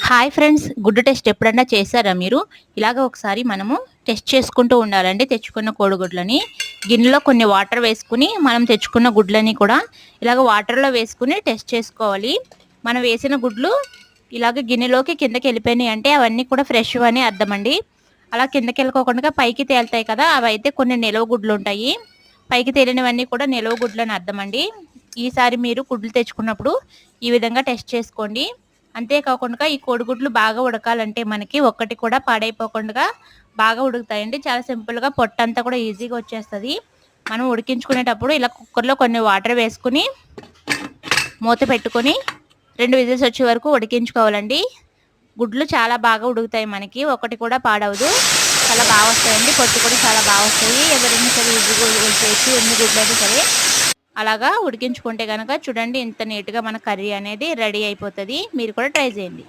Hi friends, గుడ్డు test ఎప్పుడన్నా చేశారా మీరు? ఇలాగ ఒకసారి మనము టెస్ట్ చేసుకుంటూ ఉండాలండి. తెచ్చుకున్న కోడిగుడ్లని గిన్నెలో కొన్ని వాటర్ వేసుకుని మనం తెచ్చుకున్న గుడ్లని కూడా ఇలాగ వాటర్లో వేసుకుని టెస్ట్ చేసుకోవాలి. మనం వేసిన గుడ్లు ఇలాగ గిన్నెలోకి కిందకి వెళ్ళిపోయినాయి అంటే అవన్నీ కూడా ఫ్రెష్ అని అర్థం అండి. అలా కిందకి వెళ్ళకోకుండా పైకి తేలుతాయి కదా, అవి అయితే కొన్ని నిలవ గుడ్లు ఉంటాయి. పైకి తేలినవన్నీ కూడా నిలవ గుడ్లు అని అర్థం అండి. ఈసారి మీరు గుడ్లు తెచ్చుకున్నప్పుడు ఈ విధంగా టెస్ట్ చేసుకోండి. అంతేకాకుండా ఈ కోడిగుడ్లు బాగా ఉడకాలంటే మనకి ఒక్కటి కూడా పాడైపోకుండా బాగా ఉడుకుతాయండి. చాలా సింపుల్‌గా పొట్టంతా కూడా ఈజీగా వచ్చేస్తది. మనం ఉడికించుకునేటప్పుడు ఇలా కుక్కర్‌లో కొన్ని వాటర్ వేసుకొని మూత పెట్టుకొని 2 విజిల్స్ వచ్చే వరకు ఉడికించుకోవాలండి. గుడ్లు చాలా బాగా ఉడుకుతాయి మనకి. ఒకటి కూడా పాడవదు. చాలా బాగా వస్తాయండి. పొట్టు కూడా చాలా బాగా వస్తాయి. ఎవరైనా సరే ఈజీగా ఉడికేయచ్చు. ఎన్ని గుడ్లైనా సరే. అలాగా ఉడికించుకుంటే గనక చూడండి ఇంత నీట్‌గా మన కర్రీ అనేది రెడీ అయిపోతది. మీరు కూడా ట్రై చేయండి.